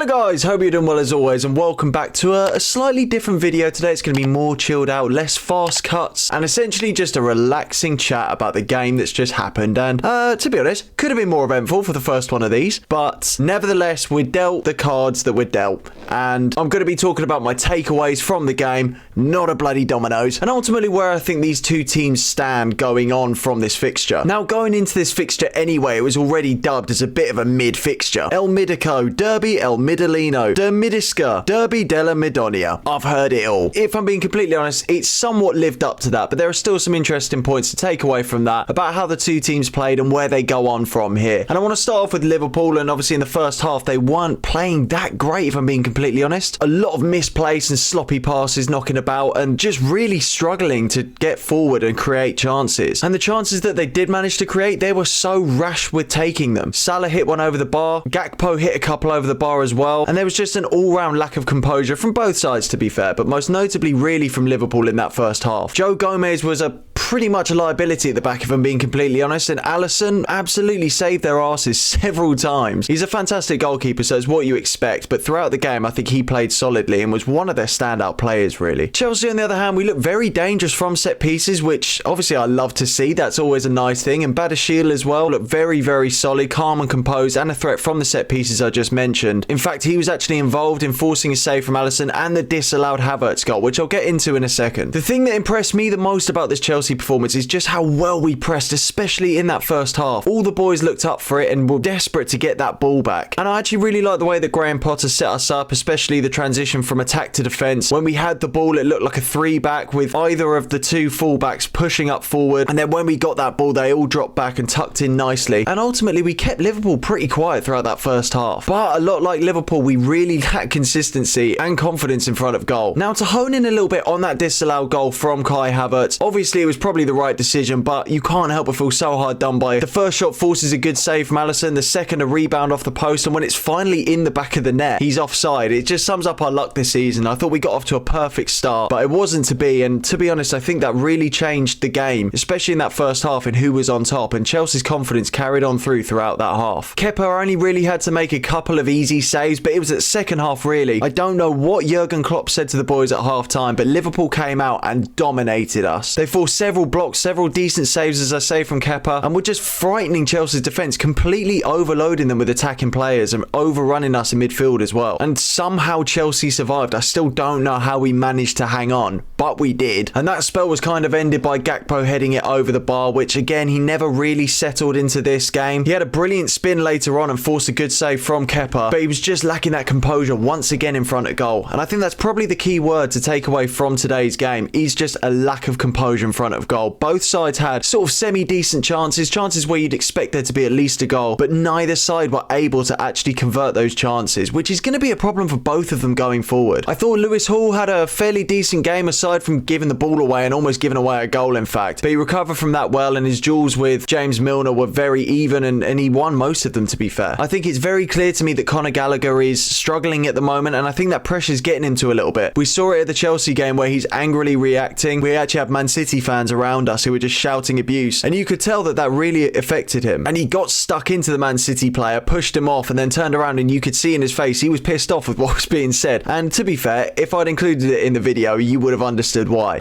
Hello guys, hope you're doing well as always, and welcome back to a slightly different video. Today it's going to be more chilled out, less fast cuts, and essentially just a relaxing chat about the game that's just happened. And to be honest, could have been more eventful for the first one of these, but nevertheless we're dealt the cards that we're dealt, and I'm going to be talking about my takeaways from the game, not a bloody dominoes, and ultimately where I think these two teams stand going on from this fixture. Now, going into this fixture anyway, it was already dubbed as a bit of a mid fixture. El Midico, Derby El Midolino, Der Midisca, Derby della Midonia. I've heard it all. If I'm being completely honest, it's somewhat lived up to that, but there are still some interesting points to take away from that about how the two teams played and where they go on from here. And I want to start off with Liverpool, and obviously in the first half they weren't playing that great, if I'm being completely honest. A lot of misplays and sloppy passes knocking about and just really struggling to get forward and create chances. And the chances that they did manage to create, they were so rash with taking them. Salah hit one over the bar, Gakpo hit a couple over the bar as well, and there was just an all-round lack of composure from both sides, to be fair, but most notably really from Liverpool in that first half. Joe Gomez was pretty much a liability at the back, if I'm being completely honest, and Alisson absolutely saved their asses several times. He's a fantastic goalkeeper, so it's what you expect, but throughout the game I think he played solidly and was one of their standout players, really. Chelsea, on the other hand, we look very dangerous from set pieces, which obviously I love to see. That's always a nice thing, and Badiashile as well looked very, very solid, calm and composed, and a threat from the set pieces I just mentioned. In fact, he was actually involved in forcing a save from Alisson and the disallowed Havertz goal, which I'll get into in a second. The thing that impressed me the most about this Chelsea performance is just how well we pressed, especially in that first half. All the boys looked up for it and were desperate to get that ball back. And I actually really like the way that Graham Potter set us up, especially the transition from attack to defence. When we had the ball, it looked like a three-back with either of the two fullbacks pushing up forward, and then when we got that ball, they all dropped back and tucked in nicely. And ultimately, we kept Liverpool pretty quiet throughout that first half. But a lot like Liverpool, we really lacked consistency and confidence in front of goal. Now, to hone in a little bit on that disallowed goal from Kai Havertz, obviously it was probably the right decision, but you can't help but feel so hard done by. The first shot forces a good save from Alisson, the second a rebound off the post, and when it's finally in the back of the net, he's offside. It just sums up our luck this season. I thought we got off to a perfect start, but it wasn't to be, and to be honest, I think that really changed the game, especially in that first half and who was on top, and Chelsea's confidence carried on throughout that half. Kepa only really had to make a couple of easy saves, but it was at second half really. I don't know what Jurgen Klopp said to the boys at half time, but Liverpool came out and dominated us. They forced several blocks, several decent saves, as I say, from Kepa, and were just frightening Chelsea's defence, completely overloading them with attacking players and overrunning us in midfield as well. And somehow Chelsea survived. I still don't know how we managed to hang on, but we did. And that spell was kind of ended by Gakpo heading it over the bar, which again, he never really settled into this game. He had a brilliant spin later on and forced a good save from Kepa, but he was just lacking that composure once again in front of goal. And I think that's probably the key word to take away from today's game, is just a lack of composure in front of goal. Both sides had sort of semi-decent chances where you'd expect there to be at least a goal, but neither side were able to actually convert those chances, which is going to be a problem for both of them going forward. I thought Lewis Hall had a fairly decent game, aside from giving the ball away and almost giving away a goal, in fact, but he recovered from that well, and his duels with James Milner were very even, and he won most of them, to be fair. I think it's very clear to me that Conor Gallagher is struggling at the moment, and I think that pressure's getting him to a little bit. We saw it at the Chelsea game where he's angrily reacting. We actually had Man City fans around us who were just shouting abuse, and you could tell that that really affected him, and he got stuck into the Man City player, pushed him off, and then turned around, and you could see in his face he was pissed off with what was being said. And to be fair, if I'd included it in the video, you would have understood why.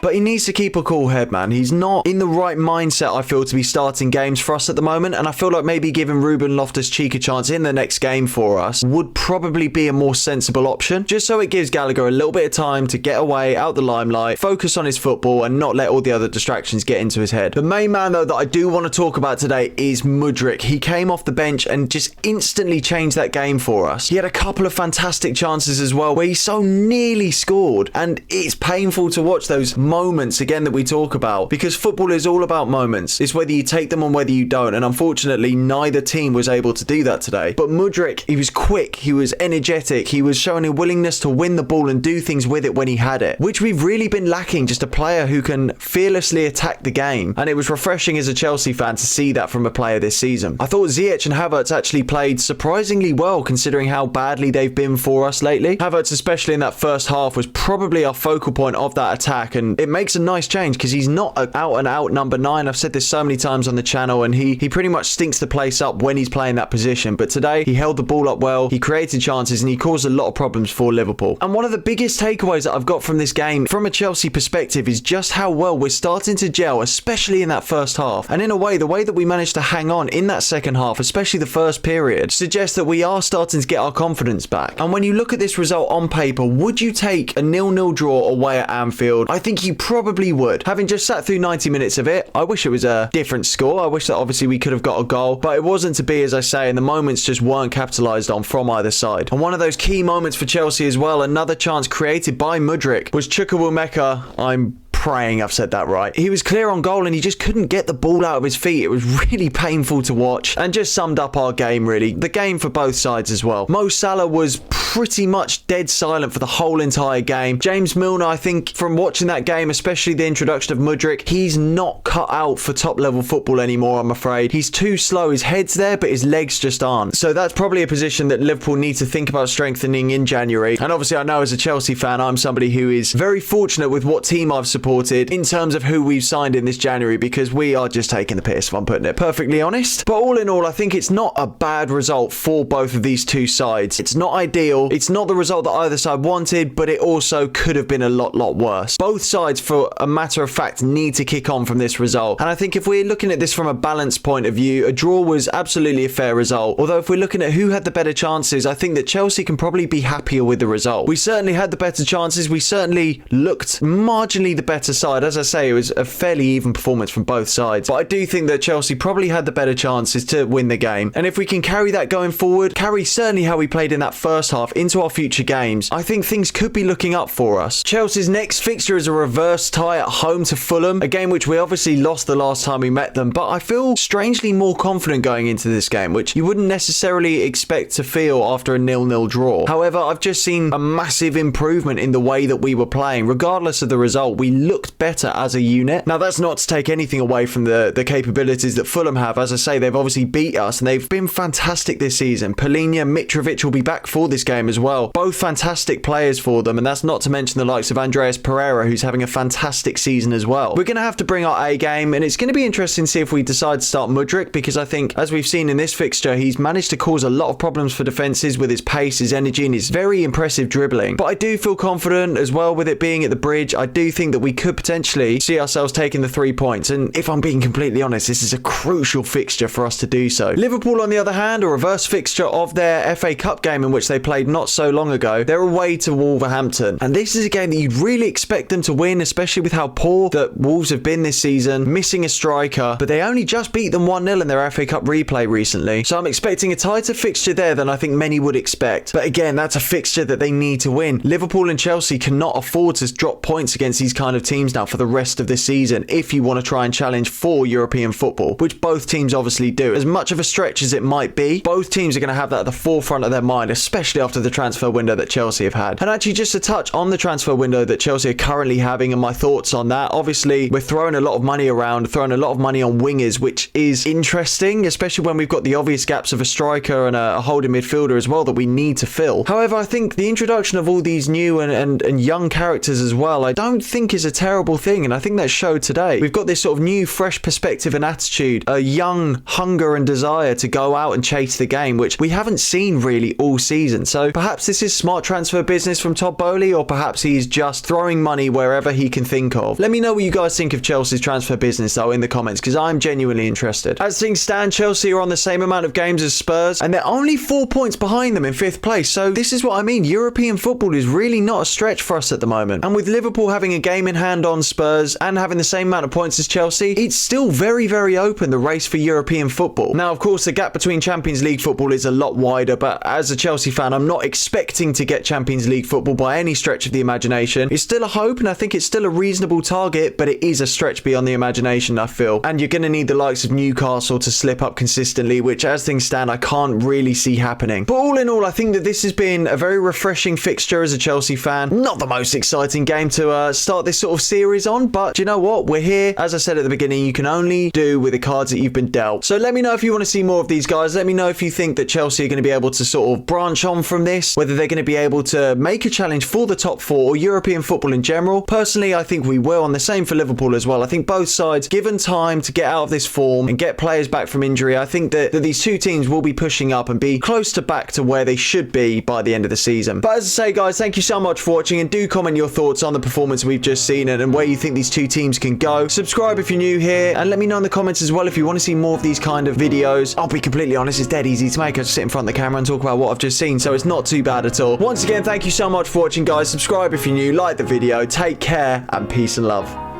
But he needs to keep a cool head, man. He's not in the right mindset, I feel, to be starting games for us at the moment, and I feel like maybe giving Ruben Loftus-Cheek a chance in the next game for us would probably be a more sensible option, just so it gives Gallagher a little bit of time to get away out the limelight, focus on his football, and not let all the other distractions get into his head. The main man, though, that I do want to talk about today is Mudryk. He came off the bench and just instantly changed that game for us. He had a couple of fantastic chances as well, where he so nearly scored, and it's painful to watch those moments moments again that we talk about, because football is all about moments. It's whether you take them and whether you don't, and unfortunately neither team was able to do that today. But Mudryk, he was quick, he was energetic, he was showing a willingness to win the ball and do things with it when he had it, which we've really been lacking, just a player who can fearlessly attack the game. And it was refreshing as a Chelsea fan to see that from a player this season. I thought Ziyech and Havertz actually played surprisingly well considering how badly they've been for us lately. Havertz, especially in that first half, was probably our focal point of that attack, and it makes a nice change because he's not an out and out number 9. I've said this so many times on the channel, and he pretty much stinks the place up when he's playing that position. But today he held the ball up well, he created chances, and he caused a lot of problems for Liverpool. And one of the biggest takeaways that I've got from this game from a Chelsea perspective is just how well we're starting to gel, especially in that first half. And in a way, the way that we managed to hang on in that second half, especially the first period, suggests that we are starting to get our confidence back. And when you look at this result on paper, would you take a 0-0 draw away at Anfield? I think you probably would. Having just sat through 90 minutes of it, I wish it was a different score. I wish that obviously we could have got a goal, but it wasn't to be, as I say, and the moments just weren't capitalised on from either side. And one of those key moments for Chelsea as well, another chance created by Mudryk, was Chukwuemeka. I'm praying I've said that right. He was clear on goal and he just couldn't get the ball out of his feet. It was really painful to watch and just summed up our game, really. The game for both sides as well. Mo Salah was pretty much dead silent for the whole entire game. James Milner, I think from watching that game, especially the introduction of Mudryk, he's not cut out for top level football anymore, I'm afraid. He's too slow. His head's there, but his legs just aren't. So that's probably a position that Liverpool need to think about strengthening in January. And obviously I know as a Chelsea fan, I'm somebody who is very fortunate with what team I've supported in terms of who we've signed in this January, because we are just taking the piss, if I'm putting it perfectly honest. But all in all, I think it's not a bad result for both of these two sides. It's not ideal. It's not the result that either side wanted, but it also could have been a lot worse. Both sides, for a matter of fact, need to kick on from this result. And I think if we're looking at this from a balanced point of view, a draw was absolutely a fair result. Although if we're looking at who had the better chances, I think that Chelsea can probably be happier with the result. We certainly had the better chances. We certainly looked marginally the better side. As I say, it was a fairly even performance from both sides. But I do think that Chelsea probably had the better chances to win the game. And if we can carry that going forward, carry certainly how we played in that first half into our future games, I think things could be looking up for us. Chelsea's next fixture is a reverse tie at home to Fulham, a game which we obviously lost the last time we met them, but I feel strangely more confident going into this game, which you wouldn't necessarily expect to feel after a 0-0 draw. However, I've just seen a massive improvement in the way that we were playing. Regardless of the result, we looked better as a unit. Now, that's not to take anything away from the capabilities that Fulham have. As I say, they've obviously beat us and they've been fantastic this season. Palhinha, Mitrovic will be back for this game as well. Both fantastic players for them, and that's not to mention the likes of Andreas Pereira, who's having a fantastic season as well. We're going to have to bring our A game, and it's going to be interesting to see if we decide to start Mudryk, because I think, as we've seen in this fixture, he's managed to cause a lot of problems for defences with his pace, his energy, and his very impressive dribbling. But I do feel confident as well with it being at the Bridge. I do think that we could potentially see ourselves taking the 3 points, and if I'm being completely honest, this is a crucial fixture for us to do so. Liverpool, on the other hand, a reverse fixture of their FA Cup game in which they played not so long ago. They're away to Wolverhampton, and this is a game that you'd really expect them to win, especially with how poor that Wolves have been this season, missing a striker, but they only just beat them 1-0 in their FA Cup replay recently, so I'm expecting a tighter fixture there than I think many would expect. But again, that's a fixture that they need to win. Liverpool and Chelsea cannot afford to drop points against these kind of teams now for the rest of the season if you want to try and challenge for European football, which both teams obviously do. As much of a stretch as it might be, both teams are going to have that at the forefront of their mind, especially after the transfer window that Chelsea have had. And actually, just to touch on the transfer window that Chelsea are currently having and my thoughts on that, obviously we're throwing a lot of money around, throwing a lot of money on wingers, which is interesting, especially when we've got the obvious gaps of a striker and a holding midfielder as well that we need to fill. However, I think the introduction of all these new and young characters as well, I don't think is a terrible thing, and I think that showed today. We've got this sort of new fresh perspective and attitude, a young hunger and desire to go out and chase the game, which we haven't seen really all season. So perhaps this is smart transfer business from Todd Boehly, or perhaps he's just throwing money wherever he can think of. Let me know what you guys think of Chelsea's transfer business though in the comments, because I'm genuinely interested. As things stand, Chelsea are on the same amount of games as Spurs, and they're only 4 points behind them in 5th place. So this is what I mean. European football is really not a stretch for us at the moment. And with Liverpool having a game in hand hand on Spurs and having the same amount of points as Chelsea, it's still very, very open, the race for European football. Now, of course, the gap between Champions League football is a lot wider, but as a Chelsea fan, I'm not expecting to get Champions League football by any stretch of the imagination. It's still a hope, and I think it's still a reasonable target, but it is a stretch beyond the imagination, I feel. And you're going to need the likes of Newcastle to slip up consistently, which as things stand, I can't really see happening. But all in all, I think that this has been a very refreshing fixture as a Chelsea fan. Not the most exciting game to start this sort of series on, but do you know what? We're here. As I said at the beginning, you can only do with the cards that you've been dealt. So let me know if you want to see more of these guys. Let me know if you think that Chelsea are going to be able to sort of branch on from this, whether they're going to be able to make a challenge for the top four or European football in general. Personally, I think we will, and the same for Liverpool as well. I think both sides, given time to get out of this form and get players back from injury, I think that these two teams will be pushing up and be close to back to where they should be by the end of the season. But as I say, guys, thank you so much for watching, and do comment your thoughts on the performance we've just seen and where you think these two teams can go. Subscribe if you're new here, and let me know in the comments as well if you want to see more of these kind of videos. I'll be completely honest, it's dead easy to make. I just sit in front of the camera and talk about what I've just seen, so it's not too bad at all. Once again, thank you so much for watching, guys. Subscribe if you're new, like the video, take care, and peace and love.